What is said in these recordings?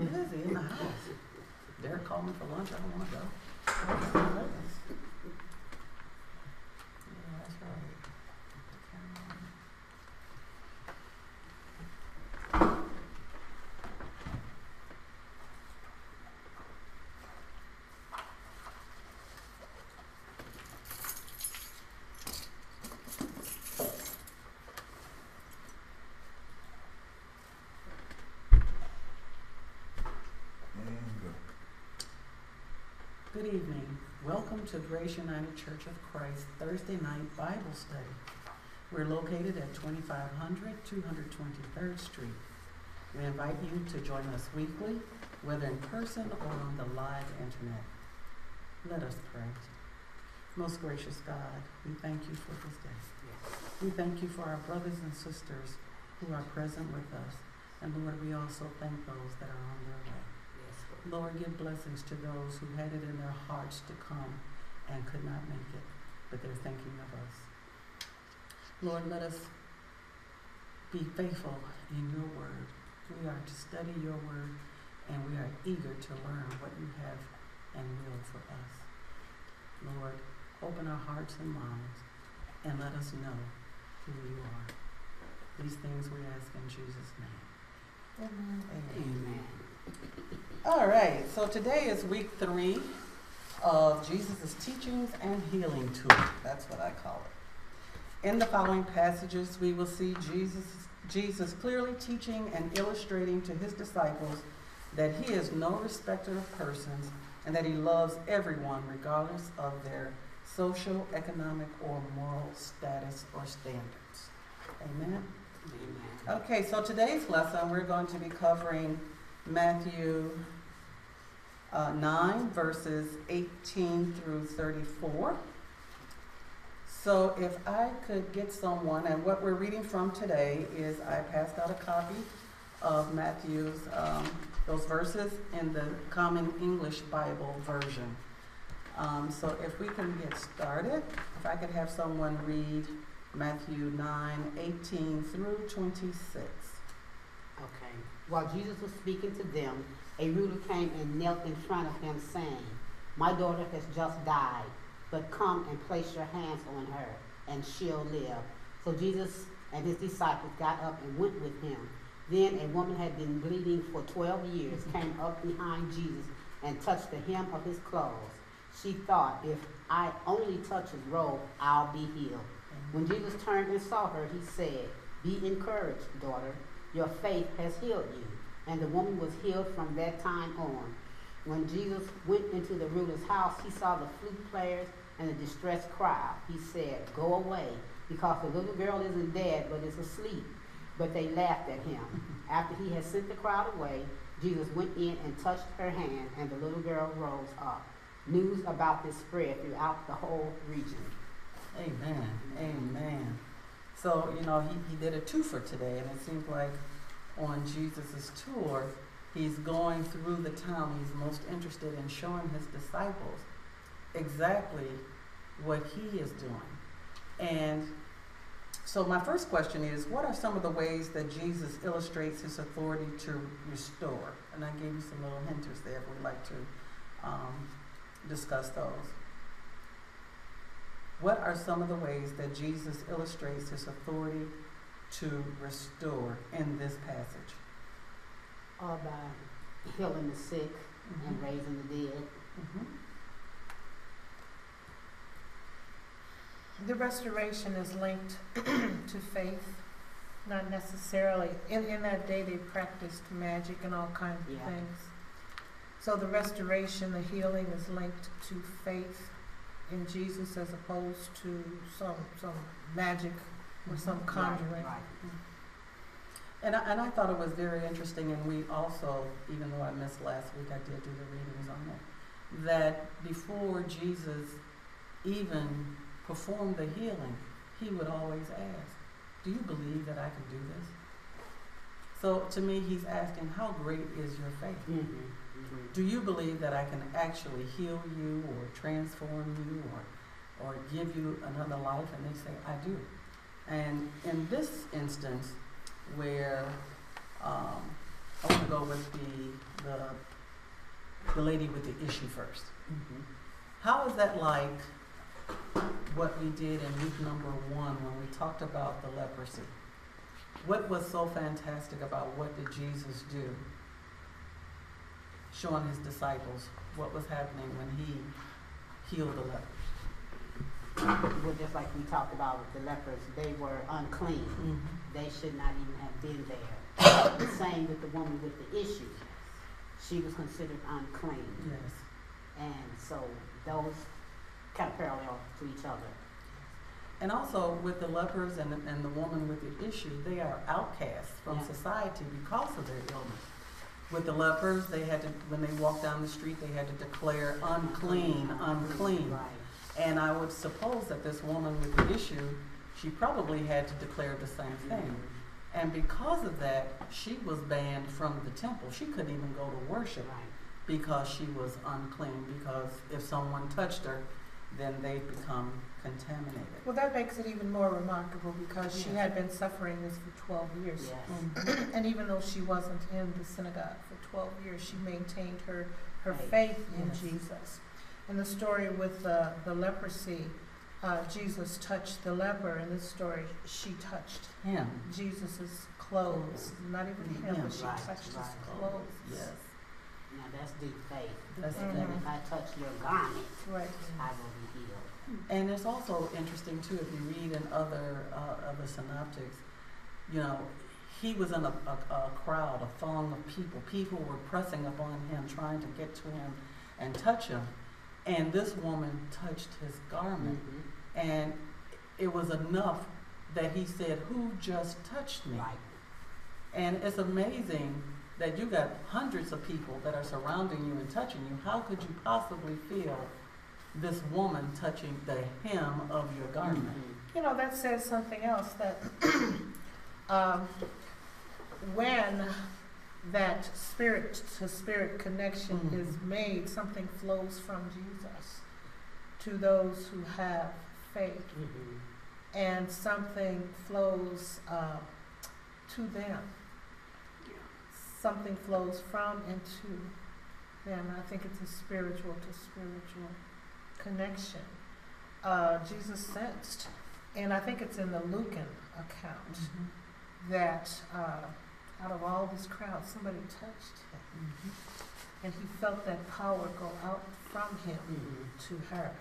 busy in the house. Derek called me for lunch. I don't want to go. Yeah, that's right. Good evening. Welcome to Grace United Church of Christ Thursday night Bible study. We're located at 2500 223rd Street. We invite you to join us weekly, whether in person or on the live internet. Let us pray. Most gracious God, we thank you for this day. We thank you for our brothers and sisters who are present with us. And Lord, we also thank those that are on their way. Lord, give blessings to those who had it in their hearts to come and could not make it, but they're thinking of us. Lord, let us be faithful in your word. We are to study your word, and we are eager to learn what you have and will for us. Lord, open our hearts and minds, and let us know who you are. These things we ask in Jesus' name. Amen. Amen. All right, so today is week 3 of Jesus' teachings and healing tour. That's what I call it. In the following passages, we will see Jesus clearly teaching and illustrating to his disciples that he is no respecter of persons and that he loves everyone regardless of their social, economic, or moral status or standards. Amen? Amen. Okay, so today's lesson, we're going to be covering Matthew 9, verses 18 through 34. So if I could get someone, and what we're reading from today is I passed out a copy of Matthew's, those verses in the Common English Bible version. So if we can get started, if I could have someone read Matthew 9, 18 through 26. Okay. While Jesus was speaking to them, a ruler came and knelt in front of him, saying, "My daughter has just died, but come and place your hands on her, and she'll live." So Jesus and his disciples got up and went with him. Then a woman had been bleeding for 12 years, came up behind Jesus and touched the hem of his clothes. She thought, if I only touch his robe, I'll be healed. When Jesus turned and saw her, he said, "Be encouraged, daughter. Your faith has healed you." And the woman was healed from that time on. When Jesus went into the ruler's house, he saw the flute players and the distressed crowd. He said, "Go away, because the little girl isn't dead, but is asleep." But they laughed at him. After he had sent the crowd away, Jesus went in and touched her hand, and the little girl rose up. News about this spread throughout the whole region. Amen. Amen. So, he did a twofer today, and it seems like on Jesus' tour, he's going through the town. He's most interested in showing his disciples exactly what he is doing. And so my first question is, what are some of the ways that Jesus illustrates his authority to restore? And I gave you some little hinters there if we'd like to discuss those. What are some of the ways that Jesus illustrates his authority to restore in this passage? By healing the sick and raising the dead. The restoration is linked to faith, not necessarily. In that day, they practiced magic and all kinds of things. So the restoration, the healing is linked to faith in Jesus as opposed to some magic or some conjuring. Right. And I thought it was very interesting, and we also, even though I missed last week, I did do the readings on it, that before Jesus even performed the healing, he would always ask, "Do you believe that I can do this?" So to me, he's asking, how great is your faith? Do you believe that I can actually heal you or transform you or give you another life? And they say, "I do." And in this instance, where I want to go with the lady with the issue first. Mhm. How is that like what we did in week number 1 when we talked about the leprosy? What was so fantastic about what did Jesus do? Showing his disciples what was happening when he healed the lepers. Well, just like we talked about with the lepers, they were unclean. They should not even have been there. The same with the woman with the issue. She was considered unclean. Yes. And so those kind of parallel to each other. And also with the lepers and the woman with the issue, they are outcasts from Yeah. society because of their illness. With the lepers, they had to, when they walked down the street, they had to declare unclean, unclean. Right. And I would suppose that this woman with the issue, she probably had to declare the same thing. And because of that, she was banned from the temple. She couldn't even go to worship Right. because she was unclean, because if someone touched her, then they'd become contaminated. Well, that makes it even more remarkable because she Yes. had been suffering this for 12 years. Yes. And even though she wasn't in the synagogue for 12 years, she maintained her Faith. faith in Yes. Jesus. In the story with the leprosy, Jesus touched the leper. In this story, she touched Him. Jesus' clothes. Not even him, but she Right, touched his right. clothes. Yes. Now that's deep faith. That's Mhm. That if I touch your garment, Right. I will be healed. And it's also interesting too, if you read in other synoptics, you know, he was in a crowd, a throng of people. People were pressing upon him, trying to get to him and touch him. And this woman touched his garment. Mhm. And it was enough that he said, "Who just touched me?" Right. And it's amazing that you got hundreds of people that are surrounding you and touching you. How could you possibly feel this woman touching the hem of your garment? Mhm. You know, that says something else, that when that spirit-to-spirit connection Mhm. is made, something flows from Jesus to those who have faith, Mhm. and something flows to them. Something flows from and to them. I think it's a spiritual-to-spiritual connection. Jesus sensed, and I think it's in the Lucan account, that out of all this crowd, somebody touched him, and he felt that power go out from him Mhm. to her.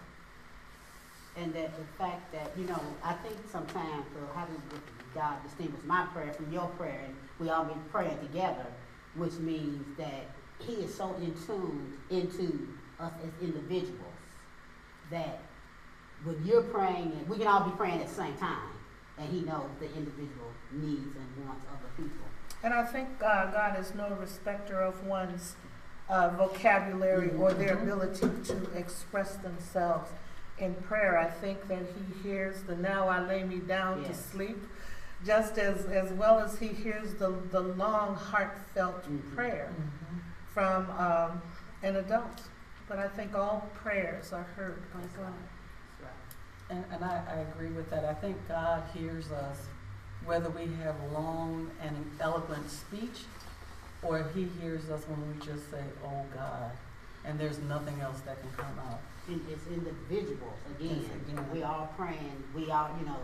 And that the fact that, you know, I think sometimes, how does God distinguish my prayer from your prayer? And we all be praying together, which means that he is so in tune into us as individuals that when you're praying, and we can all be praying at the same time, and he knows the individual needs and wants of the people. And I think God is no respecter of one's vocabulary or their Mhm. ability to express themselves in prayer. I think that he hears the "now I lay me down to Yes. sleep," just as well as he hears the long, heartfelt Mhm. prayer from an adult. But I think all prayers are heard by That's God. right. That's right. And I agree with that. I think God hears us whether we have long and eloquent speech, or he hears us when we just say, "Oh God," and there's nothing else that can come out. And it's individuals, again. Yes, again. We all praying, we all, you know,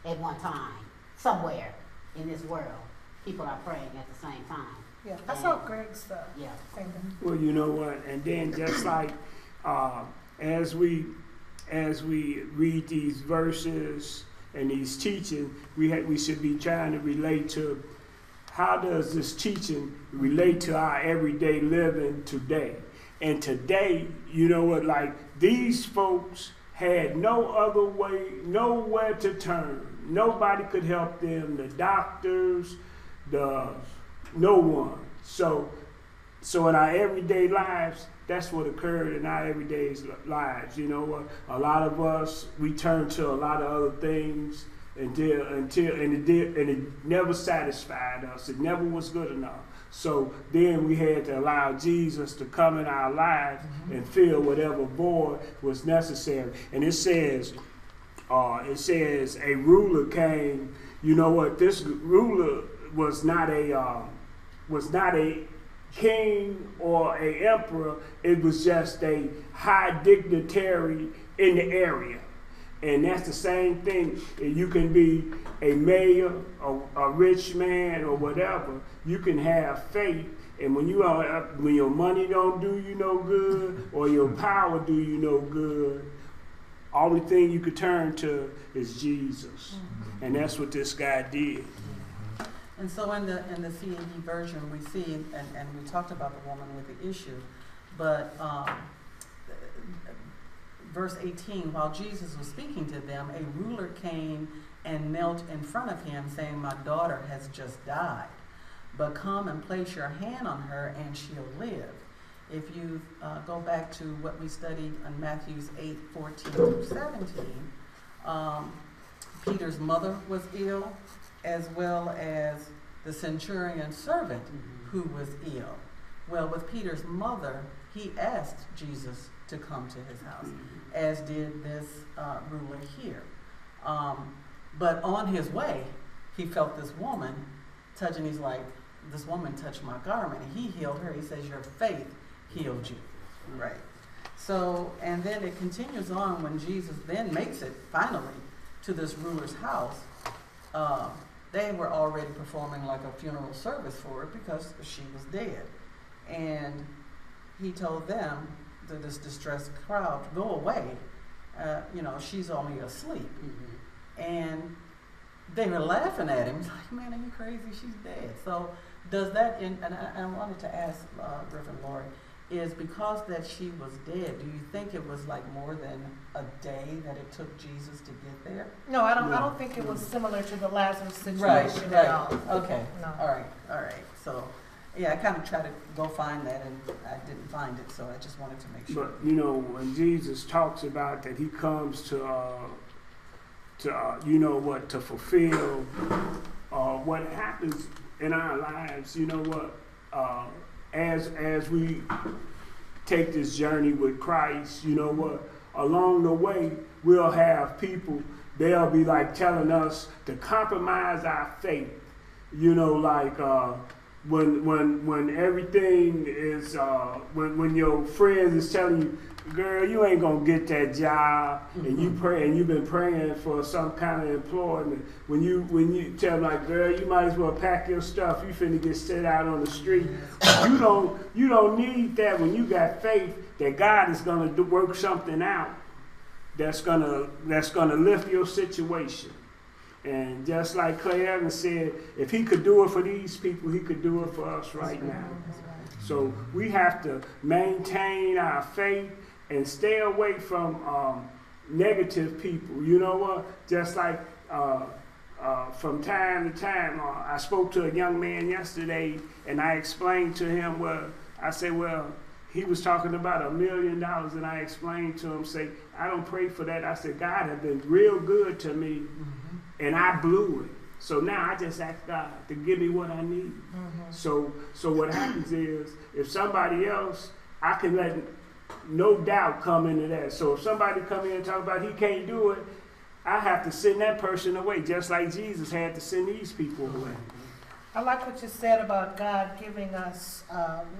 at one time, somewhere in this world, people are praying at the same time. Yeah, I saw Greg's Yeah. finger. Well, you know what? And then just like as we read these verses and these teaching, we should be trying to relate to how does this teaching relate to our everyday living today. And today, you know what? Like these folks had no other way, nowhere to turn. Nobody could help them. The doctors, no one. So in our everyday lives, that's what occurred in our everyday lives. You know what? A lot of us, we turn to a lot of other things and it never satisfied us. It never was good enough. So then we had to allow Jesus to come in our lives and fill whatever void was necessary. And it says a ruler came. You know what? This ruler was not was not a king or a emperor. It was just a high dignitary in the area. And that's the same thing. You can be a mayor, a rich man, or whatever. You can have faith, and when your money don't do you no good, or your power do you no good, only thing you could turn to is Jesus, and that's what this guy did. And so in the CAD version, we see, and we talked about the woman with the issue, but verse 18, while Jesus was speaking to them, a ruler came and knelt in front of him, saying, "My daughter has just died, but come and place your hand on her and she'll live." If you go back to what we studied in Matthew 8:14 through 17, Peter's mother was ill, as well as the centurion's servant who was ill. Well, with Peter's mother, he asked Jesus to come to his house, as did this ruler here. But on his way, he felt this woman touching. He's like, this woman touched my garment, and he healed her. He says, your faith healed you. Right. So, and then it continues on when Jesus then makes it finally to this ruler's house. They were already performing like a funeral service for her because she was dead. And he told them, to this distressed crowd, go away. She's only asleep. And they were laughing at him. He's like, man, are you crazy? She's dead. So does that, and I wanted to ask Reverend Lori, is because that she was dead, do you think it was like more than a day that it took Jesus to get there? No, I don't think it was similar to the Lazarus situation Right. at all. Okay. No. All right. So, yeah, I kind of tried to go find that, and I didn't find it, so I just wanted to make sure. But when Jesus talks about that, he comes to fulfill what happens in our lives. As we take this journey with Christ, along the way we'll have people. They'll be like telling us to compromise our faith. When everything is, when your friends is telling you, girl, you ain't gonna get that job, and you pray, and you've been praying for some kind of employment. When you tell them, like, girl, you might as well pack your stuff. You finna get set out on the street. You don't need that when you got faith that God is gonna work something out that's gonna lift your situation. And just like Clay Evans said, if he could do it for these people, he could do it for us right now. So we have to maintain our faith and stay away from negative people. You know what? Just like from time to time, I spoke to a young man yesterday, and I explained to him, he was talking about $1 million, and I explained to him, I don't pray for that. I said, God has been real good to me, and I blew it. So now I just ask God to give me what I need. So what happens is, if somebody else, I can let no doubt come into that. So if somebody come in and talk about he can't do it, I have to send that person away, just like Jesus had to send these people away. I like what you said about God giving us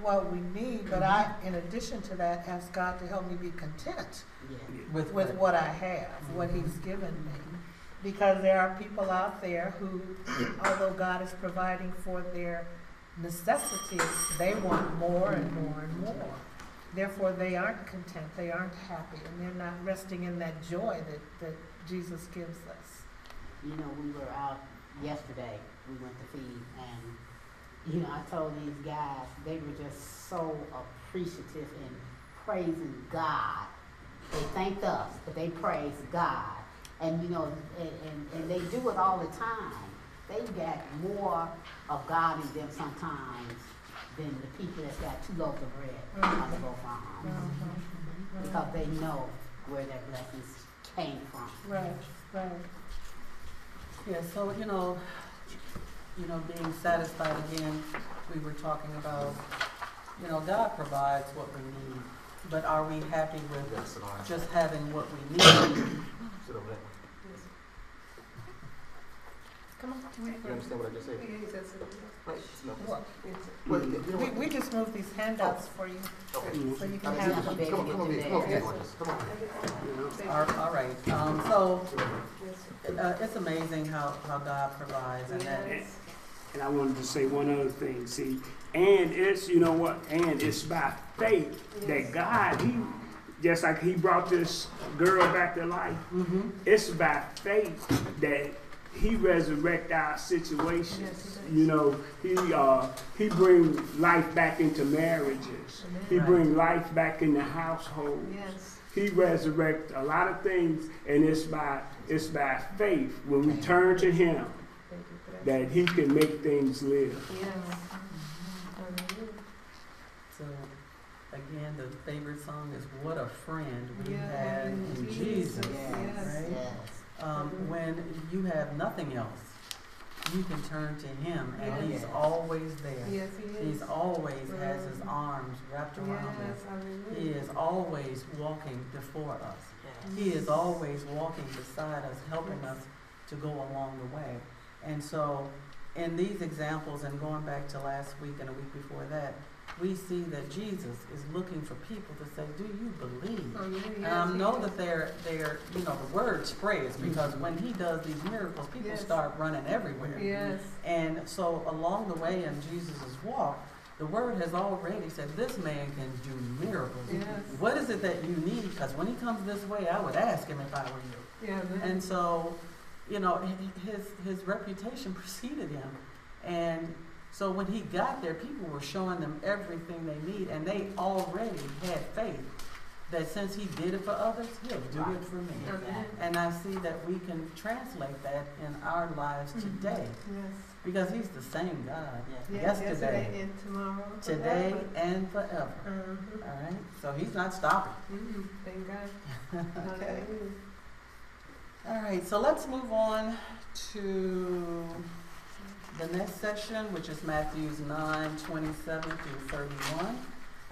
what we need, but I, in addition to that, ask God to help me be content with what I have, what He's given me. Because there are people out there who, although God is providing for their necessities, they want more and more and more. Therefore, they aren't content, they aren't happy, and they're not resting in that joy that Jesus gives us. We were out yesterday, we went to feed, and, I told these guys, they were just so appreciative and praising God. They thanked us, but they praised God. And and they do it all the time. They've got more of God in them sometimes than the people that's got 2 loaves of bread on the go farm. Because they know where their blessings came from. Right. Yeah, so, being satisfied again, we were talking about, God provides what we need. But are we happy with just having what we need? Come on. You understand what I just said? Right. No. What? Well, you know what? We just moved these handouts for you, Okay. so you I can was have just them. begging Come on, you come on, to Miss. Come on, beg. Miss. Come on. All right, so it's amazing how God provides, and that And I wanted to say one other thing, see, and it's, you know what, and it's by faith that God, just like he brought this girl back to life, it's by faith that he resurrect our situations. You know, he bring life back into marriages. He Right. bring life back into households. Yes. He resurrect a lot of things, and it's by faith when we turn to him that he can make things live. So, again, the favorite song is "What a Friend We Have in Jesus." Yes, Right? yes. When you have nothing else, you can turn to him, and he's Yes. always there. Yes, he He's always has his arms wrapped around us. He is always walking before us. He is always walking beside us, helping us to go along the way. And so, in these examples, and going back to last week and a week before that, we see that Jesus is looking for people to say, "Do you believe?" And I know that they're, you know, the word spreads, because when he does these miracles, people Yes. start running everywhere. Yes. And so, along the way in Jesus' walk, the word has already said, "This man can do miracles." Yes. What is it that you need? Because when he comes this way, I would ask him if I were you. Yeah. And so, you know, his reputation preceded him. And so when he got there, people were showing them everything they need, and they already had faith that since he did it for others, he'll do it for me. And I see that we can translate that in our lives today, Yes. because he's the same God Yes, yesterday, and tomorrow. today, and forever. Mhm. All right? So he's not stopping. Thank God. Okay. All right, so let's move on to the next section, which is Matthews 9:27 through 31.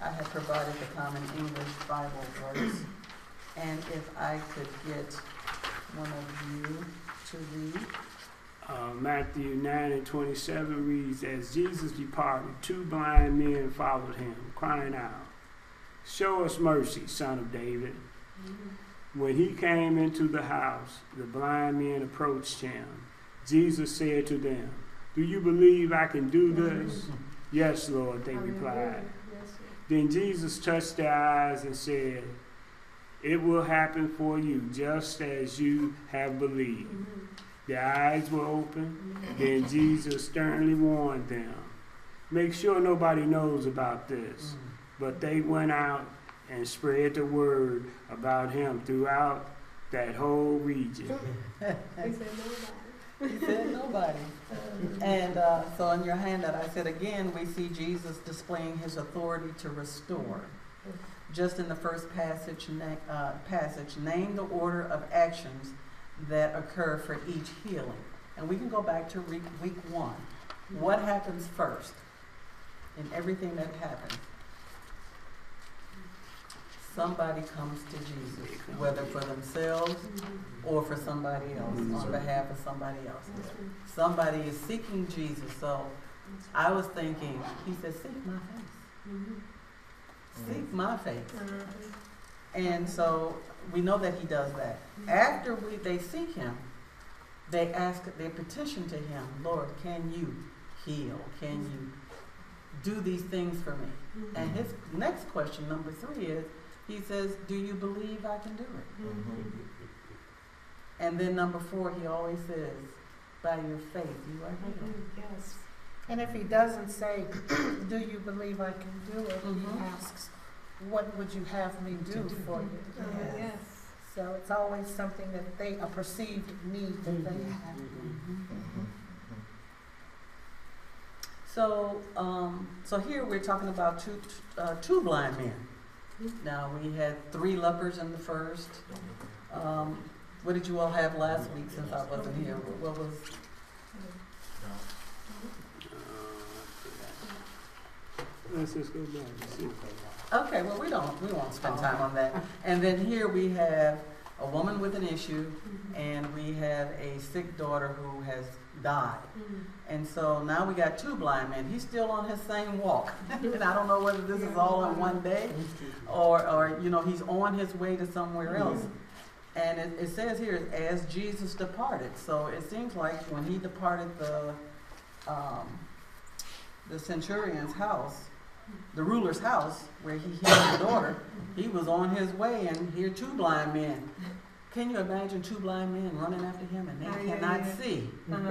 I have provided the Common English Bible verse, and if I could get one of you to read. Matthew 9:27 reads, "As Jesus departed, 2 blind men followed him, crying out, 'Show us mercy, Son of David.' When he came into the house, the blind men approached him. Jesus said to them, 'Do you believe I can do this?' 'Yes, Lord,' they replied. Then Jesus touched their eyes and said, 'It will happen for you just as you have believed.' Their eyes were open. Then Jesus sternly warned them, 'Make sure nobody knows about this.' But they went out and spread the word about him throughout that whole region." He said nobody. And so in your handout, I said again, we see Jesus displaying his authority to restore. Just in the first passage, name the order of actions that occur for each healing. And we can go back to week 1. What happens first in everything that happens? Somebody comes to Jesus, whether for themselves or for somebody else, on behalf of somebody else. Somebody is seeking Jesus. So I was thinking, he said, "Seek my face. Seek my face." And so we know that he does that. After they seek him, they petition to him, "Lord, can you heal? Can you do these things for me?" And his next question, number 3, is, he says, "Do you believe I can do it?" And then number 4, he always says, "By your faith, you are healed." Yes. And if he doesn't say, "Do you believe I can do it?" he asks, "What would you have me do for you?" Yes. So it's always something that a perceived need that they have. So here we're talking about two blind men. Now, we had 3 lepers in the first. What did you all have last week, since I wasn't here? What was? Let's just go back and see. Okay, well, we won't spend time on that. And then here we have a woman with an issue, and we have a sick daughter who has died. And so now we got 2 blind men. He's still on his same walk. And I don't know whether this is all in one day or he's on his way to somewhere else. And it says here, as Jesus departed. So it seems like when he departed the centurion's house, the ruler's house, where he healed the daughter, he was on his way, and here 2 blind men. Can you imagine 2 blind men running after him and they cannot see? That's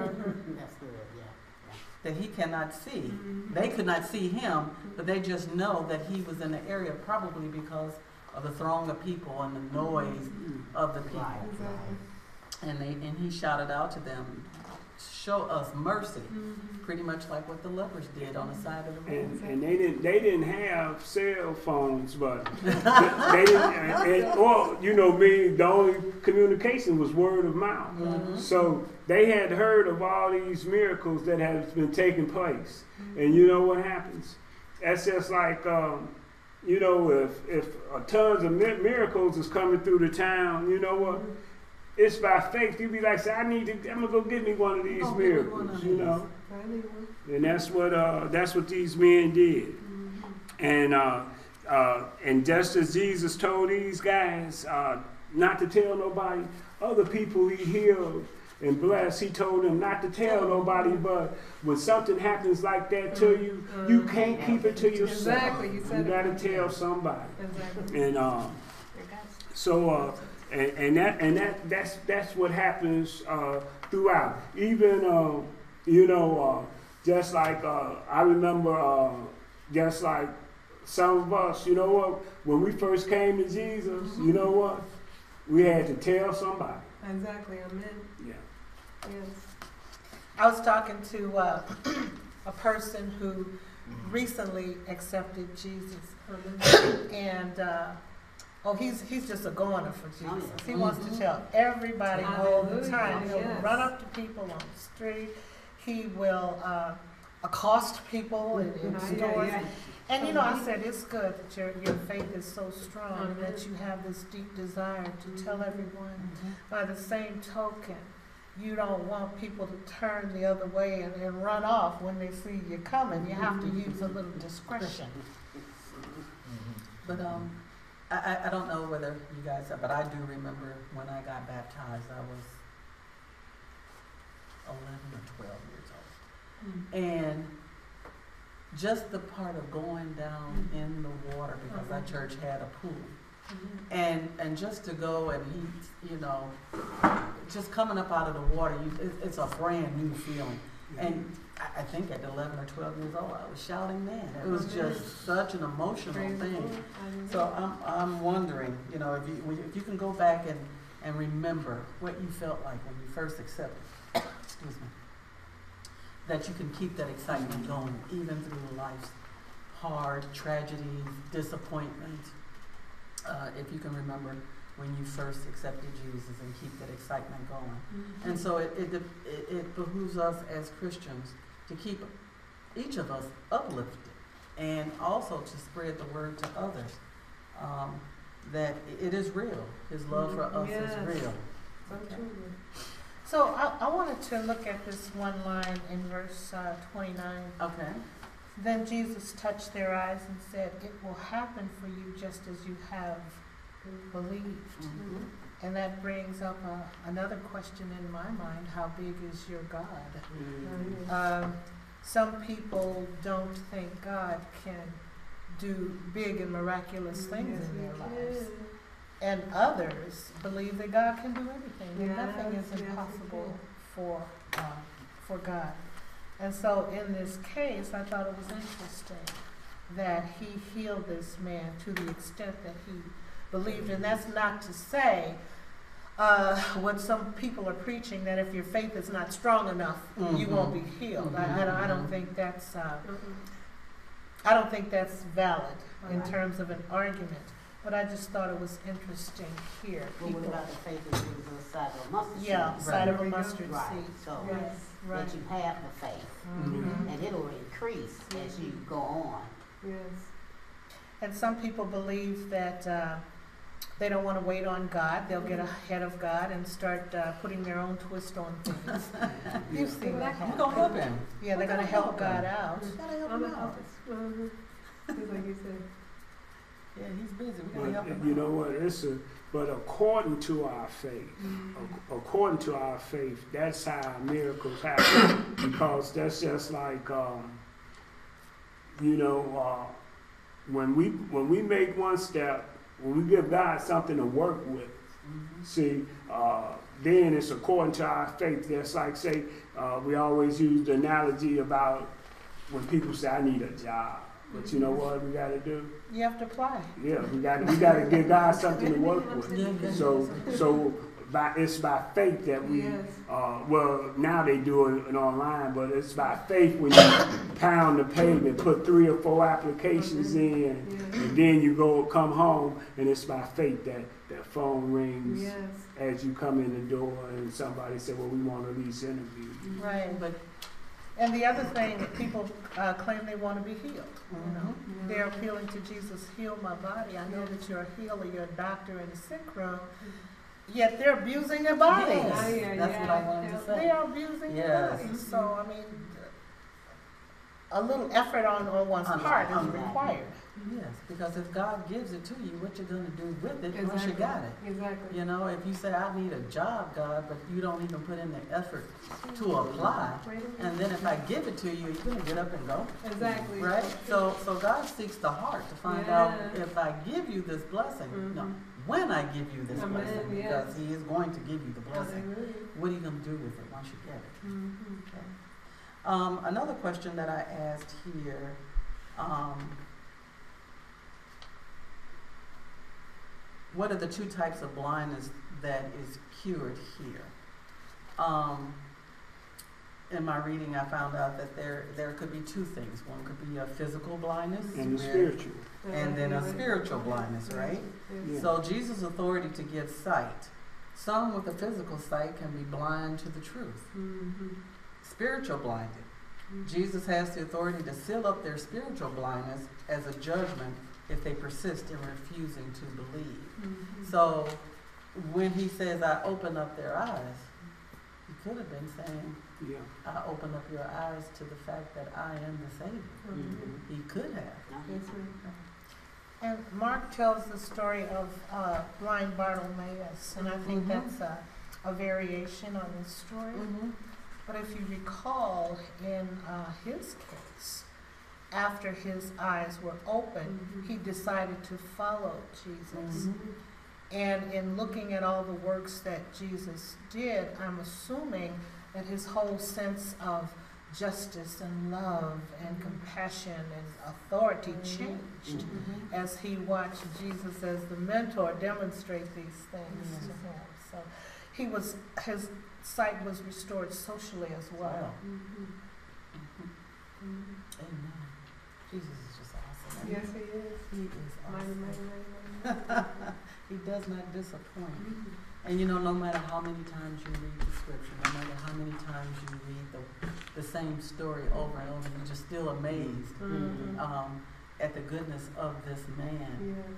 good, yeah. That he cannot see. They could not see him, but they just know that he was in the area, probably because of the throng of people and the noise of the people. Right. And he shouted out to them, show us mercy, pretty much like what the lepers did on the side of the road. And they didn't have cell phones, but they didn't, the only communication was word of mouth. So they had heard of all these miracles that had been taking place. And you know what happens? That's just like, if tons of miracles is coming through the town, you know what? It's by faith. You be like, say, I'm gonna go get me one of these miracles, And that's what these men did. And just as Jesus told these guys not to tell nobody, other people he healed and blessed, he told them not to tell nobody, but when something happens like that to you, you can't keep it to yourself. Exactly, you said You gotta tell somebody. Exactly. And that's what happens throughout. Even just like I remember, just like some of us, you know what? When we first came to Jesus, you know what? We had to tell somebody. Exactly, amen. Yeah. Yes. I was talking to a person who recently accepted Jesus, and he's just a goner for Jesus. He wants to tell everybody all the time. He'll run up to people on the street. He will accost people in stores. And I said it's good that your faith is so strong and that you have this deep desire to tell everyone. By the same token, you don't want people to turn the other way and run off when they see you coming. You have to use a little discretion. But I don't know whether you guys have, but I do remember when I got baptized, I was 11 or 12 years old. And just the part of going down in the water, because our church had a pool. And just to go and just coming up out of the water, it's a brand new feeling. And I think at 11 or 12 years old, I was shouting, man. It was just such an emotional thing. So I'm wondering, if you can go back and remember what you felt like when you first accepted, excuse me, that you can keep that excitement going even through life's hard tragedies, disappointment. If you can remember when you first accepted Jesus and keep that excitement going. And so it behooves us as Christians to keep each of us uplifted and also to spread the word to others that it is real. His love for us is real. Okay. So I wanted to look at this one line in verse 29. Okay. Then Jesus touched their eyes and said, "It will happen for you just as you have believed." And that brings up another question in my mind: how big is your God? Some people don't think God can do big and miraculous things in their lives. And others believe that God can do anything. And nothing is impossible for God. And so in this case, I thought it was interesting that he healed this man to the extent that he believed. And that's not to say what some people are preaching, that if your faith is not strong enough, you won't be healed. I don't think that's valid in terms of an argument. But I just thought it was interesting here. Well, what about the faith that is the size of a mustard seed? Yeah, side of a mustard Right. seed. So Right. that you have the faith, and it'll increase as you go on. Yes. And some people believe that They don't want to wait on God. They'll get ahead of God and start putting their own twist on things. You've seen that You're happen. gonna help him. Yeah, they're going to help God out. You gotta help I'm him an out. office. Just like you said. Yeah, he's busy. We gotta help But him you out. know what? But according to our faith, according to our faith, that's how miracles happen. Because that's just like, when we make one step, when we give God something to work with, Mhm. see, then it's according to our faith. That's like, say, we always use the analogy about when people say, I need a job. But you know what we got to do? You have to apply. Yeah, we got to give God something to work with. Yeah. So it's by faith that we, Yes. well, now they do it online, but it's by faith when you pound the pavement, put 3 or 4 applications in, Yes. and then you come home, and it's by faith that phone rings Yes. as you come in the door, and somebody said, well, we want to at least interview you. Right. But And the other thing, people claim they want to be healed. You know, Mhm. they're appealing to Jesus, heal my body. I know that you're a healer, you're a doctor in the sick room, yet they're abusing their bodies. Yes, Oh, yeah, that's yeah. what I wanted to They say. are abusing their Yes. bodies. So, I mean, a little effort on one's part is On that. required. Yes, because if God gives it to you, what you're gonna do with it once you Exactly. got it? Exactly. You know, if you say, I need a job, God, but you don't even put in the effort to apply, and then if I give it to you, you're gonna get up and go. Exactly. Right? So God seeks the heart to find out Yeah. if I give you this blessing, no, Mhm. when I give you this Amen, blessing, yes. because He is going to give you the blessing. Hallelujah. What are you gonna do with it once you get it? Mhm. Okay. Another question that I asked here, what are the 2 types of blindness that is cured here? In my reading, I found out that there could be 2 things. One could be a physical blindness, And the where- spiritual. and then a spiritual blindness, right? Yeah. So Jesus' authority to give sight. Some with a physical sight can be blind to the truth. Mhm. Spiritual blinded. Mhm. Jesus has the authority to seal up their spiritual blindness as a judgment if they persist in refusing to believe. Mhm. So when he says, I open up their eyes, he could have been saying, Yeah. I open up your eyes to the fact that I am the Savior. Mhm. He could have. That's right. And Mark tells the story of blind Bartimaeus, and I think Mhm. that's a variation on this story. Mm-hmm. But if you recall, in his case, after his eyes were opened, Mhm. he decided to follow Jesus. Mhm. And in looking at all the works that Jesus did, I'm assuming that his whole sense of justice and love and compassion and authority changed Mhm. as he watched Jesus as the mentor demonstrate these things Yes. to him. So his sight was restored socially as well. Wow. Mhm. Mhm. Mhm. Amen. Jesus is just awesome. Yes, he is. He is Mighty, awesome. mighty, mighty, mighty. He does not disappoint. Mhm. And you know, no matter how many times you read the scripture, no matter how many times you read the same story over and over, you're just still amazed Mhm. at the goodness of this man. Yes.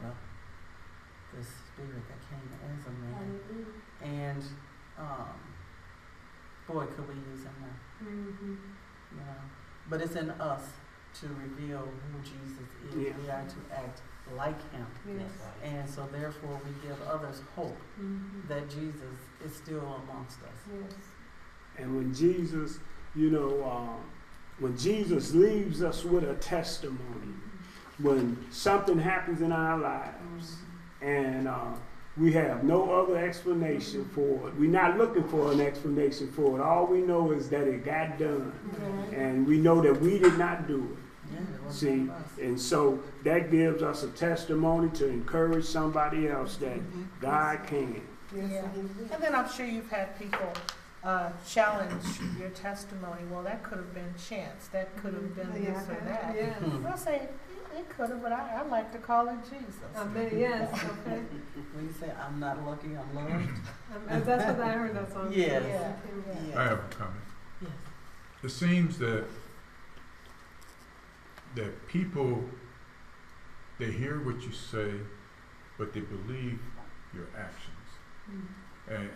Well, the spirit that came as a man. Hallelujah. And boy, could we use him now, Mhm. you know. But it's in us to reveal who Jesus is. Yeah. We are to act like him. Yes. And so therefore we give others hope Mhm. that Jesus is still amongst us. Yes. And when Jesus, when Jesus leaves us with a testimony, when something happens in our lives and we have no other explanation for it, we're not looking for an explanation for it. All we know is that it got done. Okay. And we know that we did not do it. Yeah, it wasn't See, about us. and so that gives us a testimony to encourage somebody else that God can. Yes, Yeah. he is. And then I'm sure you've had people challenge your testimony. Well, that could have been chance. That could have been Yeah, this or that. Yeah. Hmm. I'll say, it could have, but I like to call it Jesus. Amen. Yes. Okay. When you say, I'm not lucky, I'm loved. That's what I heard that song. Yes. Yeah. Yeah. I have a comment. Yes. It seems that people, they hear what you say, but they believe your actions. And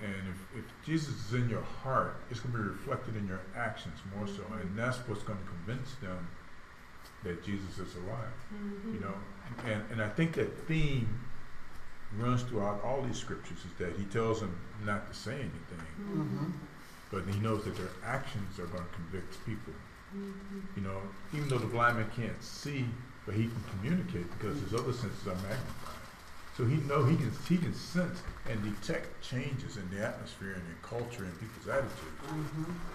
if Jesus is in your heart, it's going to be reflected in your actions more so, and that's what's going to convince them that Jesus is alive. You know, and I think that theme runs throughout all these scriptures, is that he tells them not to say anything, but he knows that their actions are going to convict people. You know, even though the blind man can't see, but he can communicate because his other senses are magnified. So he can sense and detect changes in the atmosphere and in culture and people's attitudes.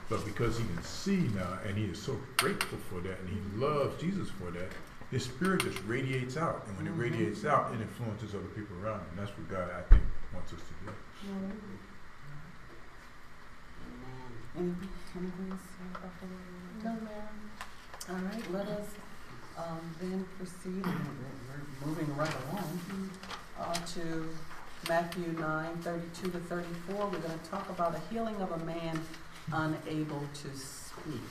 But because he can see now, and he is so grateful for that, and he loves Jesus for that, his spirit just radiates out. And when it radiates out, it influences other people around him. And that's what God, I think, wants us to do. Anything to say about the word? No, ma'am. All right, let us then proceed. We're moving right along to Matthew 9:32-34. We're going to talk about a healing of a man unable to speak.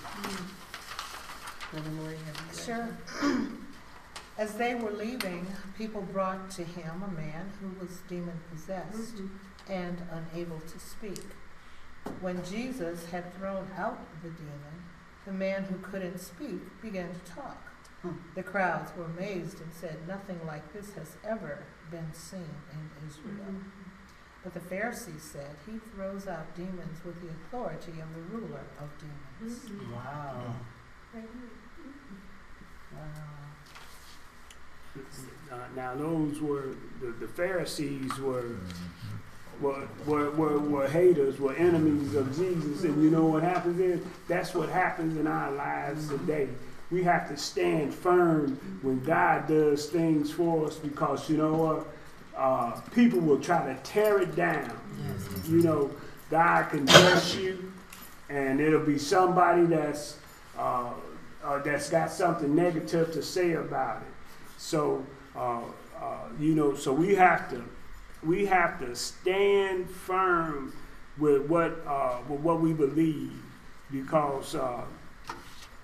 Reverend Lori, have you read Sure. As they were leaving, people brought to him a man who was demon-possessed and unable to speak. When Jesus had thrown out the demon, the man who couldn't speak began to talk. The crowds were amazed and said, "Nothing like this has ever been seen in Israel." But the Pharisees said, "He throws out demons with the authority of the ruler of demons." Wow. Now those were the Pharisees were haters, were enemies of Jesus, and you know what happens is that's what happens in our lives today. We have to stand firm when God does things for us, because you know what, people will try to tear it down. Yes. You know, God can bless you, and it'll be somebody that's got something negative to say about it. So you know, so we have to stand firm with what we believe, because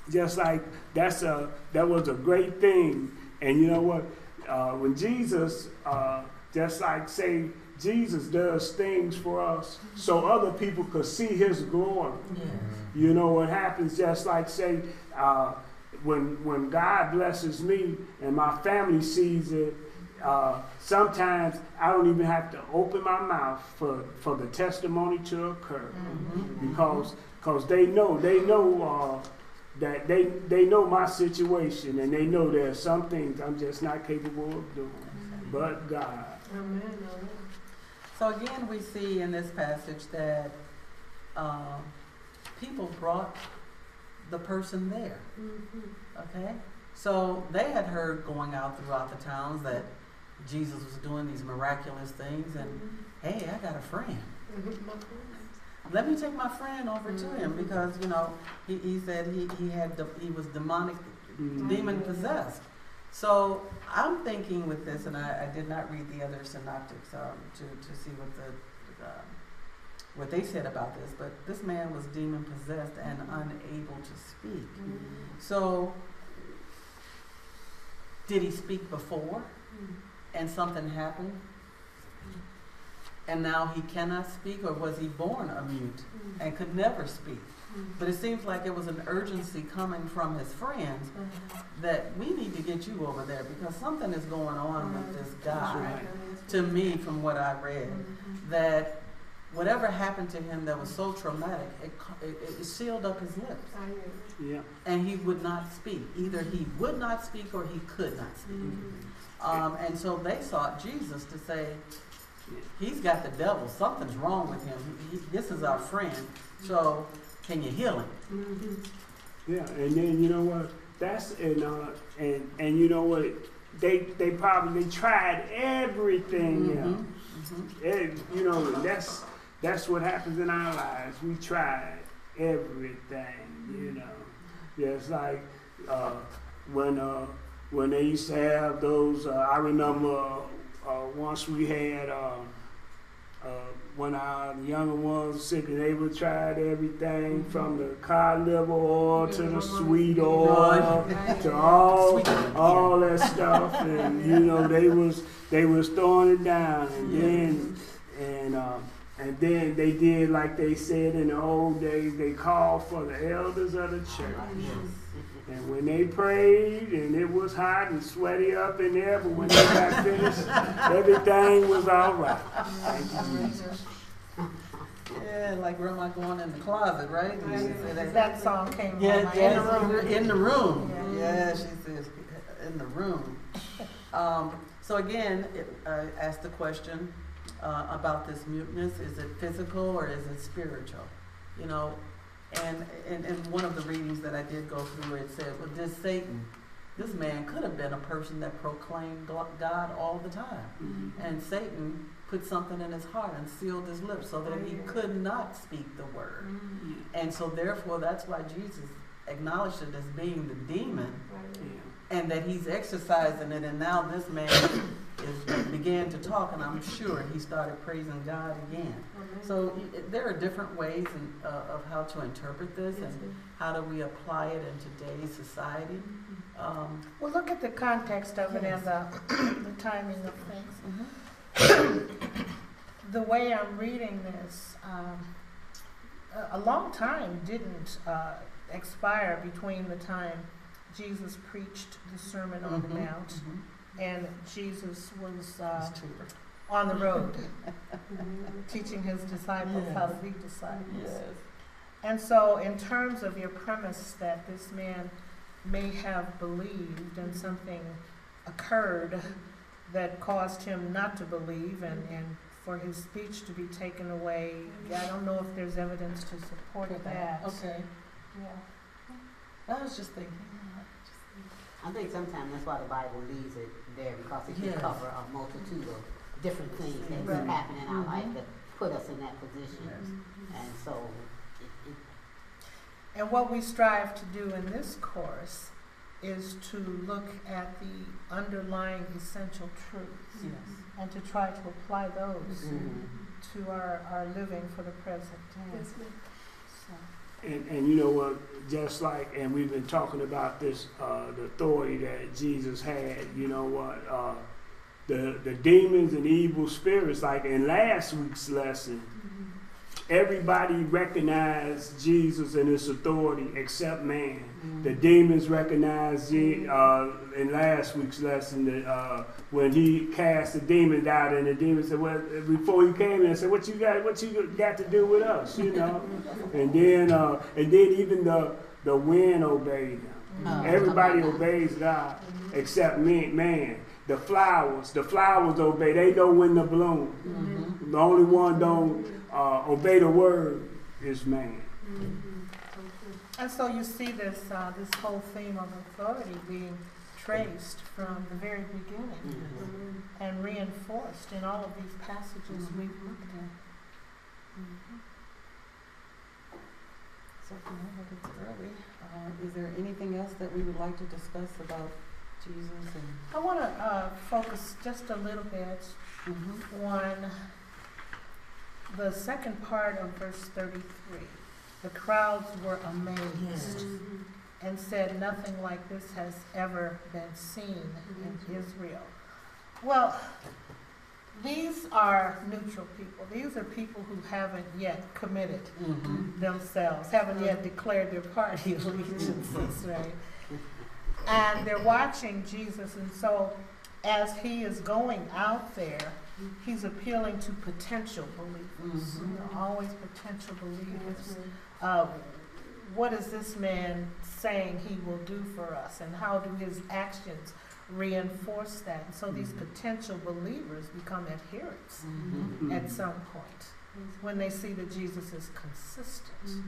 just like that was a great thing. And you know what, when Jesus just like say Jesus does things for us so other people could see his glory. Yes. You know what happens, just like say when God blesses me and my family sees it, sometimes I don't even have to open my mouth for the testimony to occur, because they know that they know my situation, and they know there's some things I'm just not capable of doing, but God. So again, we see in this passage that people brought the person there. Okay? So they had heard going out throughout the towns that Jesus was doing these miraculous things, and hey, I got a friend. Let me take my friend over to him, because you know he said he was demon possessed. So I'm thinking with this, and I did not read the other synoptics to see what they said about this, but this man was demon possessed and unable to speak. So did he speak before and something happened and now he cannot speak, or was he born a mute and could never speak? But it seems like it was an urgency coming from his friends that we need to get you over there, because something is going on with this guy. To me, from what I read, that whatever happened to him that was so traumatic, it sealed up his lips. Yeah. And he would not speak. Either he would not speak or he could not speak. And so they sought Jesus to say, he's got the devil. Something's wrong with him. This is our friend. So can you heal him? Yeah, and then you know what? That's and you know what? They probably tried everything else. And, you know, that's what happens in our lives. We tried everything. You know, yeah, it's like when they used to have those. I remember once we had. When our younger ones were sick, and they would try everything from the cod liver oil to the sweet oil to all that stuff, and you know they was was throwing it down, and Yeah. then they did like they said in the old days. They called for the elders of the church. And when they prayed, and it was hot and sweaty up in there, but when they got finished, everything was all right. Thank you, Jesus. Yeah, like grandma going in the closet, right? And she said That song came yeah, on my yeah, in the room. in the room. Yeah. Yeah, she says in the room. So again, I asked the question about this muteness. Is it physical or is it spiritual? You know, and in one of the readings that I did go through, it said, well, this man could have been a person that proclaimed God all the time. And Satan put something in his heart and sealed his lips so that he could not speak the word. And so therefore, that's why Jesus acknowledged it as being the demon, and that he's exercising it. And now this man began to talk, and I'm sure he started praising God again. So there are different ways of how to interpret this, and how do we apply it in today's society. Well, look at the context of it Yes. and the timing of things. The way I'm reading this, a long time didn't expire between the time Jesus preached the Sermon on the Mount and Jesus was It's true. on the road teaching his disciples how to be disciples. Yes. And so in terms of your premise that this man may have believed and something occurred that caused him not to believe and for his speech to be taken away, I don't know if there's evidence to support that. Okay. Yeah. I was just thinking. I think sometimes that's why the Bible leaves it there, because it can Yes. cover a multitude of different things that Right. can happen in our life that put us in that position. Yes. And so, And what we strive to do in this course is to look at the underlying essential truths Yes. and to try to apply those Mhm. to our living for the present day. So. And you know what, just like, and we've been talking about this, the authority that Jesus had, you know what, the demons and evil spirits, like in last week's lesson, everybody recognized Jesus and his authority except man. The demons recognized in last week's lesson that when he cast the demons out, and the demons said, "Well, before he came in, I said, what you got to do with us?" You know, and then even the wind obeyed him. Everybody obeys God except man. The flowers obey. They know when to bloom. The only one don't obey the word is man. And so you see this whole theme of authority being traced from the very beginning and reinforced in all of these passages we've looked at. So it's early. Is there anything else that we would like to discuss about Jesus and? I want to focus just a little bit on the second part of verse 33. The crowds were amazed and said, "Nothing like this has ever been seen in Israel." Well, these are neutral people. These are people who haven't yet committed themselves, haven't yet declared their party allegiances, right? And they're watching Jesus, and so as he is going out there, he's appealing to potential believers, always potential believers. What is this man saying he will do for us, and how do his actions reinforce that? And so these potential believers become adherents at some point when they see that Jesus is consistent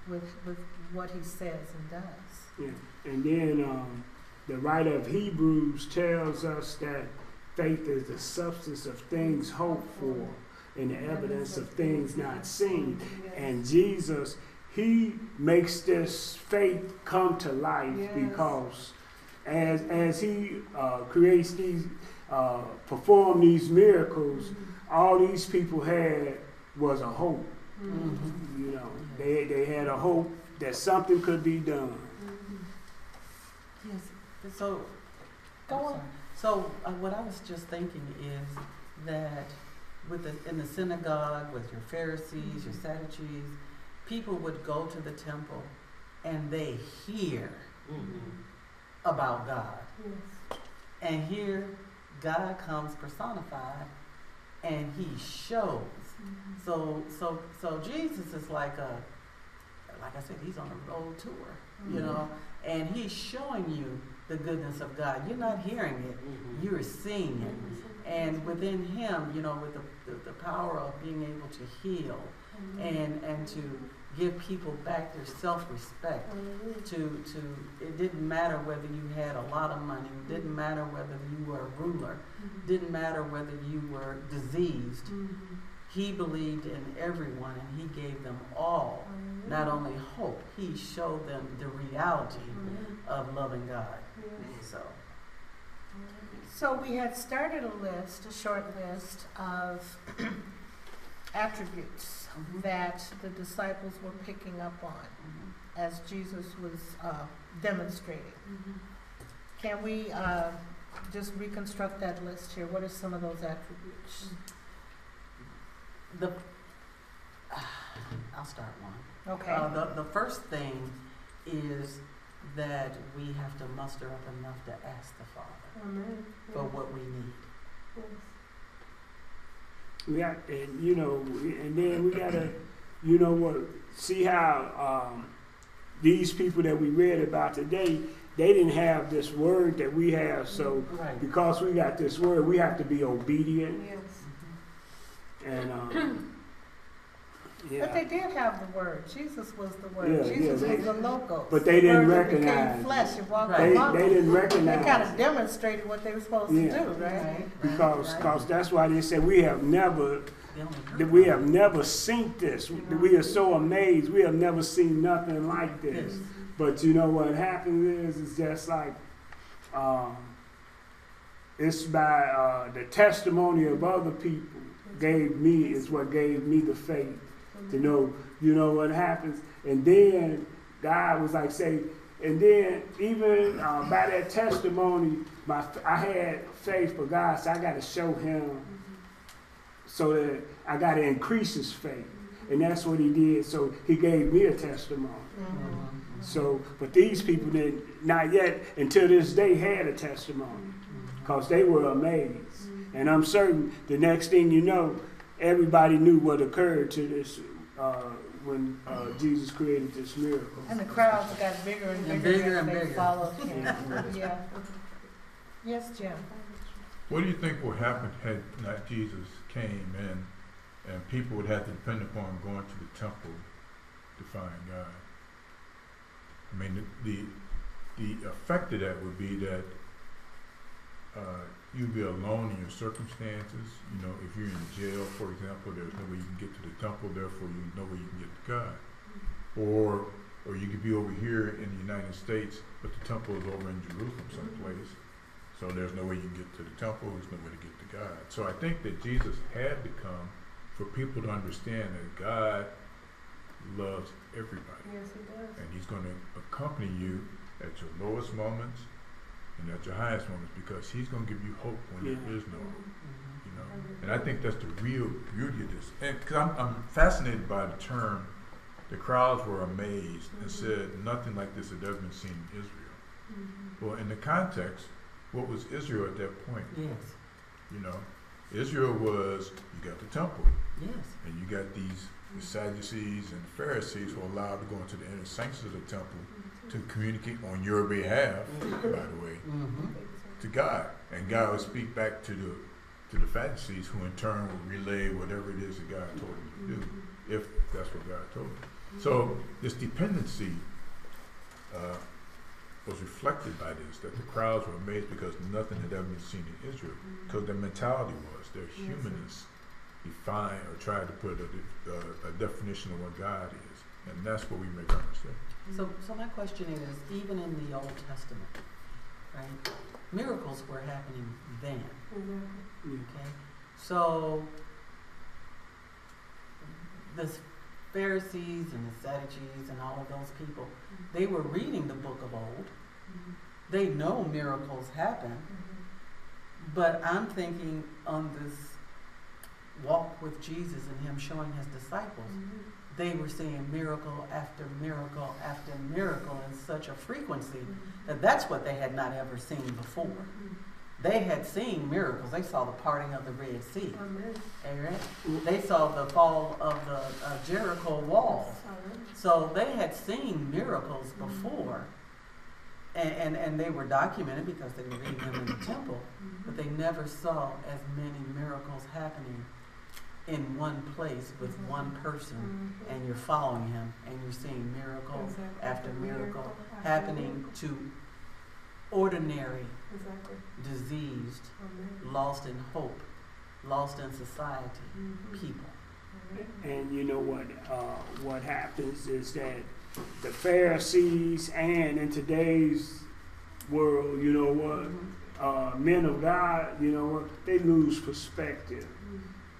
with what he says and does. Yeah. And then the writer of Hebrews tells us that faith is the substance of things hoped for and the evidence of things not seen. And Jesus, he makes this faith come to life because as he creates these, perform these miracles, all these people had was a hope. You know, they had a hope that something could be done. Yes. So Go on. So what I was just thinking is that in the synagogue with your Pharisees, your Sadducees, people would go to the temple and they hear about God. Yes. And here God comes personified and he shows. So Jesus is like I said, he's on a road tour, you know, and he's showing you the goodness of God. You're not hearing it, you're seeing it. And within him, you know, with the power of being able to heal and to give people back their self-respect, it didn't matter whether you had a lot of money, it didn't matter whether you were a ruler, didn't matter whether you were diseased. He believed in everyone and he gave them all not only hope, he showed them the reality of loving God. So we had started a short list of attributes that the disciples were picking up on as Jesus was demonstrating. Can we just reconstruct that list here? What are some of those attributes? I'll start one. Okay. The first thing is that we have to muster up enough to ask the Father for what we need. We got, and you know, and then we gotta, you know what? See how these people that we read about today, they didn't have this word that we have. So because we got this word, we have to be obedient. And But they did have the word. Jesus was the word. Jesus was the Logos. But they didn't word recognize. that became flesh and walked They among them. didn't recognize. They kind of demonstrated what they were supposed to do, right? Because that's why they said we have never seen this. We are so amazed. We have never seen nothing like this. But you know what happens is it's just like it's by the testimony of other people is what gave me the faith to know, you know what happens. And then God was like, and then even by that testimony, I had faith for God, so I got to show him so that I got to increase his faith. And that's what he did. So he gave me a testimony. So, but these people did not yet, until this day, had a testimony because they were amazed. And I'm certain the next thing you know, everybody knew what occurred to this when Jesus created this miracle. And the crowds got bigger and bigger as they followed him. Yeah. Yes, Jim. What do you think would happen had not Jesus came in and people would have to depend upon going to the temple to find God? I mean, the effect of that would be that you'd be alone in your circumstances. You know, if you're in jail, for example, there's no way you can get to the temple, therefore you know where you can get to God. Or you could be over here in the United States, but the temple is over in Jerusalem someplace. So there's no way you can get to the temple, there's no way to get to God. So I think that Jesus had to come for people to understand that God loves everybody. Yes, he does. And he's going to accompany you at your lowest moments and at your highest moments, because he's going to give you hope when there is no hope, you know. And I think that's the real beauty of this. And because I'm fascinated by the term, the crowds were amazed and said nothing like this had ever been seen in Israel. Well, in the context, what was Israel at that point? Yes. You know, Israel was, you got the temple. Yes. And you got the Sadducees and the Pharisees who are allowed to go into the inner sanctions of the temple to communicate on your behalf, by the way, to God. And God would speak back to the Pharisees, who in turn would relay whatever it is that God told them to do, if that's what God told them. So this dependency was reflected by this, that the crowds were amazed because nothing had ever been seen in Israel, because their mentality was, their humanness defined or tried to put a definition of what God is. And that's what we make our mistake. So my question is, even in the Old Testament, right, miracles were happening then, okay? So the Pharisees and the Sadducees and all of those people, they were reading the book of old. They know miracles happen, But I'm thinking on this walk with Jesus and him showing his disciples, they were seeing miracle after miracle after miracle in such a frequency that that's what they had not ever seen before. They had seen miracles. They saw the parting of the Red Sea. Amen. They saw the fall of the Jericho wall. So they had seen miracles before. And they were documented because they were reading them in the temple. But they never saw as many miracles happening in one place with one person. And you're following him and you're seeing miracle after miracle happening to ordinary, diseased, lost in hope, lost in society people. And you know what happens is that the Pharisees and in today's world, you know what, men of God, you know what, they lose perspective,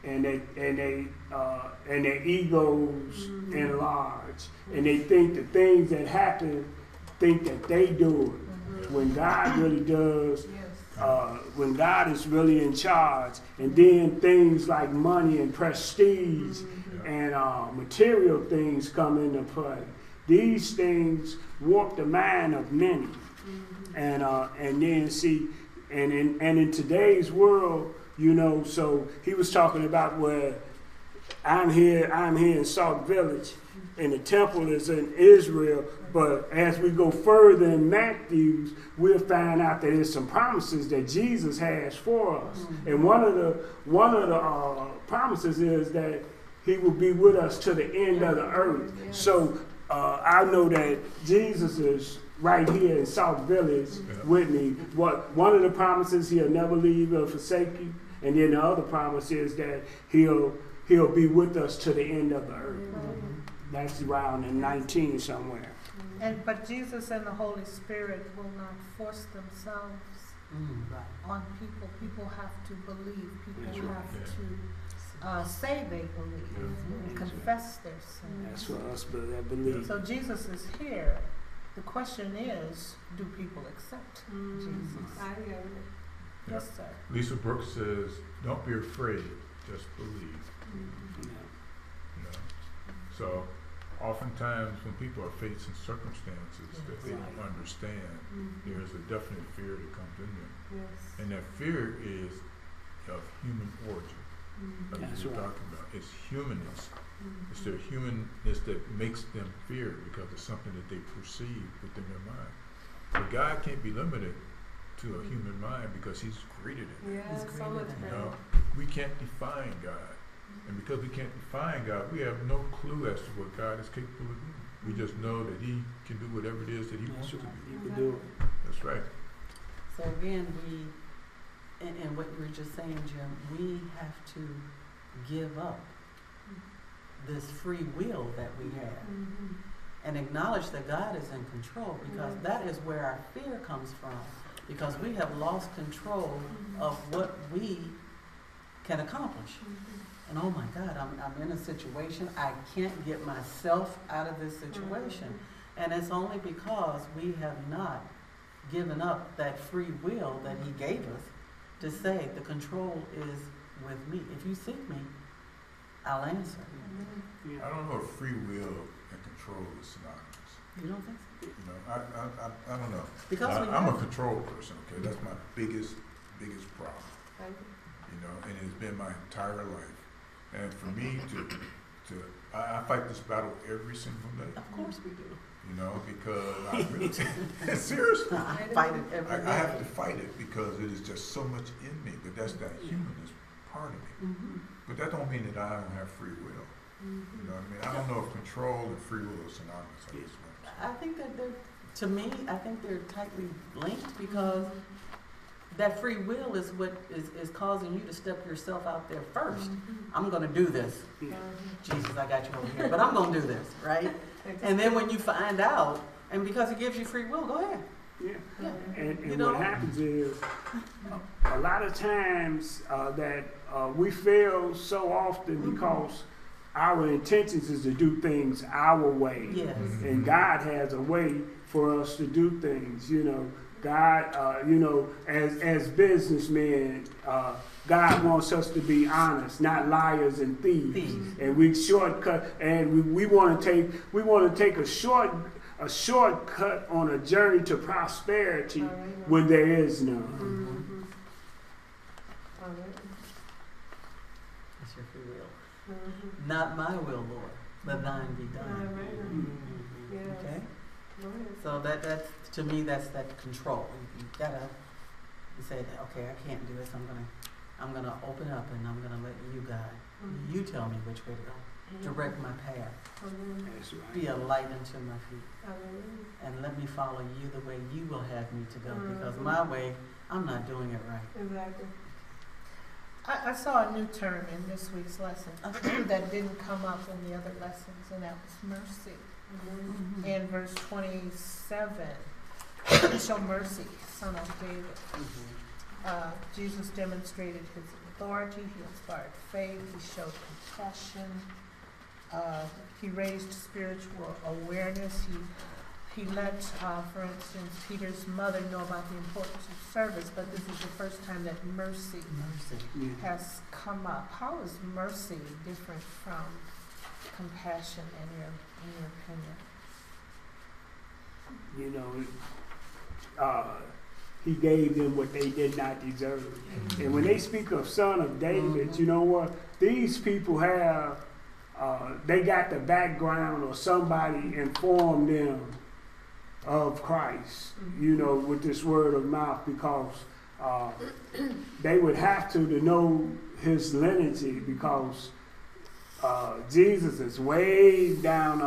and their egos enlarge, and they think the things that happen, think that they do it. When God really does, when God is really in charge, and then things like money and prestige and material things come into play. These things warp the mind of many, and then see, and in today's world, you know. So he was talking about where I'm here in Sauk Village, and the temple is in Israel. But as we go further in Matthew, we'll find out that there's some promises that Jesus has for us. And one of the promises is that he will be with us to the end of the earth. So I know that Jesus is right here in Sauk Village with me. One of the promises, he'll never leave or forsake you. And then the other promise is that he'll be with us to the end of the earth. That's around in 19 somewhere. But Jesus and the Holy Spirit will not force themselves on people. People have to believe. People have to say they believe and confess their sin. That's for us, but I believe. So Jesus is here. The question is, do people accept Jesus? Yes, sir. Lisa Brooks says, "Don't be afraid, just believe." You know? So, oftentimes when people are facing circumstances that they don't understand, there's a definite fear that comes in them, and that fear is of human origin. Like we were talking about, it's humanness. It's their humanness that makes them fear because it's something that they perceive within their mind. But God can't be limited to a human mind because He's greater than that. So much You know, we can't define God. And because we can't define God, we have no clue as to what God is capable of doing. We just know that He can do whatever it is that He wants to do. You can do it. That's right. So again, and what you were just saying, Jim, we have to give up this free will that we have and acknowledge that God is in control, because that is where our fear comes from, because we have lost control of what we can accomplish. And oh my God, I'm in a situation, I can't get myself out of this situation. And it's only because we have not given up that free will that He gave us to say the control is with me. If you seek me, I'll answer. I don't know if free will and control is synonymous. You don't think so? You know, I don't know. Because I'm a control person. Okay, that's my biggest problem. You know, and it's been my entire life. And for me I fight this battle every single day. Of course we do. You know, because I really seriously. I fight it every day. I have to fight it because it is just so much in me. But that's that humanist part of me. But that don't mean that I don't have free will. You know what I mean? I don't know if control and free will are synonymous. I think that to me, I think they're tightly linked, because that free will is what is causing you to step yourself out there first. I'm going to do this. Jesus, I got you over here. But I'm going to do this, right? And then when you find out, and because He gives you free will, go ahead. Yeah. And what happens is, a lot of times that we fail so often because our intentions is to do things our way. Yes. And God has a way for us to do things, you know. God, you know, as businessmen, God wants us to be honest, not liars and thieves. And we shortcut, and we want to take a shortcut on a journey to prosperity when there is none. Mm-hmm. All right. That's your free will. Mm-hmm. Not my will, Lord, but thine be All done. right. Mhm. Yes. Okay? Right. So that's, to me, that's that control. You gotta, you say that, okay, I can't do this, I'm gonna open up and I'm gonna let you guide. Mhm. You tell me which way to go. Direct my path. Mhm. That's right. Be a light unto my feet. Hallelujah. And let me follow you the way you will have me to go. Because Mhm. my way, I'm not doing it right. Exactly. I saw a new term in this week's lesson Okay. that didn't come up in the other lessons, and that was mercy. Mhm. In verse 27, show mercy, son of David. Jesus demonstrated his authority, he inspired faith, he showed compassion, he raised spiritual awareness, he let, for instance, Peter's mother know about the importance of service, but this is the first time that mercy Mercy. Yeah. has come up. How is mercy different from compassion in your opinion? You know, he gave them what they did not deserve. And when they speak of son of David, Mhm. you know what? These people have, they got the background or somebody informed them of Christ, you know, with this word of mouth, because they would have to know his lineage, because Jesus is way down,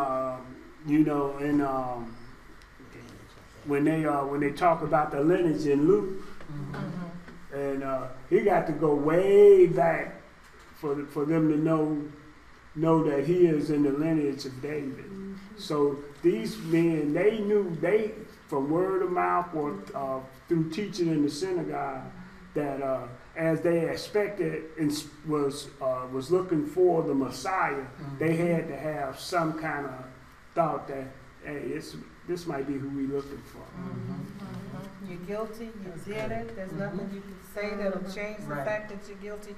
you know, in when they talk about the lineage in Luke, Mhm. and he got to go way back for them to know that he is in the lineage of David. So these men, they knew, from word of mouth or through teaching in the synagogue, that as they expected and was looking for the Messiah, they had to have some kind of thought that, hey, this might be who we looking for. You're guilty, you did it, there's nothing you can say that'll change the Right. fact that you're guilty,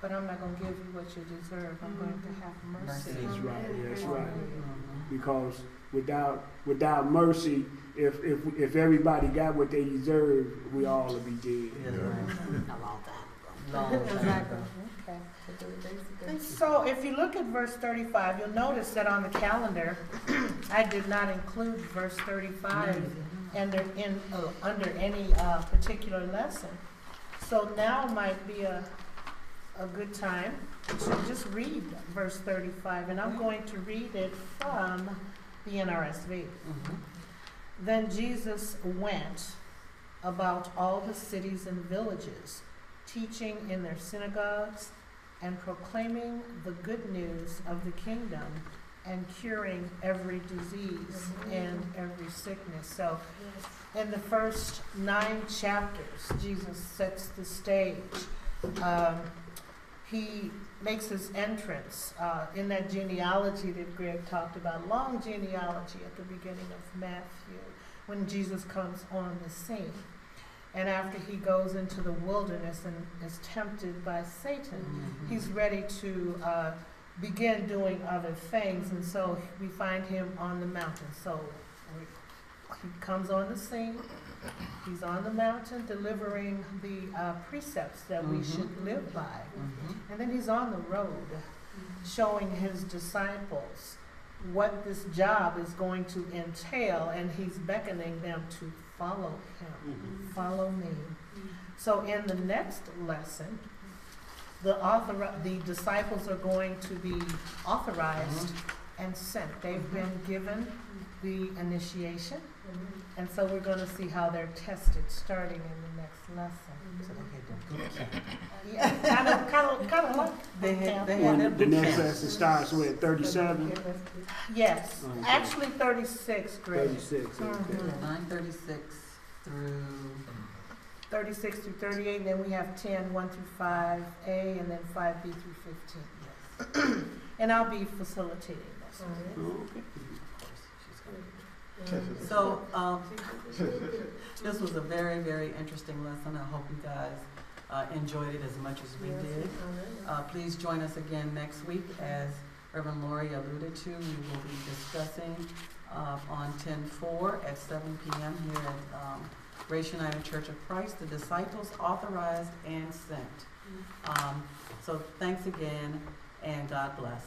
but I'm not gonna give you what you deserve, I'm going to have mercy. Mercy. That's right. That's right. Mhm. Because without mercy, if everybody got what they deserve, we all would be dead. Yes, Yeah. right. A long time ago. Long time. Exactly, okay. And so if you look at verse 35, you'll notice that on the calendar, I did not include verse 35 under any particular lesson. So now might be a good time to just read verse 35, and I'm going to read it from the NRSV. Mhm. Then Jesus went about all the cities and villages, teaching in their synagogues and proclaiming the good news of the kingdom and curing every disease and every sickness. So in the first 9 chapters, Jesus sets the stage. He makes his entrance in that genealogy that Greg talked about, long genealogy at the beginning of Matthew, when Jesus comes on the scene. And after he goes into the wilderness and is tempted by Satan, Mhm. he's ready to begin doing other things. And so we find him on the mountain. So he comes on the scene. He's on the mountain delivering the precepts that we Mhm. should live by. Mhm. And then he's on the road showing his disciples what this job is going to entail, and he's beckoning them to follow him. Follow me. So in the next lesson, the disciples are going to be authorized and sent. They've been given the initiation, and so we're going to see how they're tested starting in the next lesson. So they had their boot camp. Yeah, kind of like They boot camp. had their The boot next camp. lesson starts with 37, Yes, Okay. actually 36 grade. 36. Okay. Mhm. 936 through 36 through 38, and then we have 10, 1 through 5A, and then 5B through 15. yes. And I'll be facilitating this. Okay. Of course, she's gonna So, this was a very, very interesting lesson. I hope you guys enjoyed it as much as we did. Please join us again next week. As Reverend Lori alluded to, we will be discussing on 10/4 at 7 p.m. here at Grace United Church of Christ, the disciples authorized and sent. So thanks again, and God bless.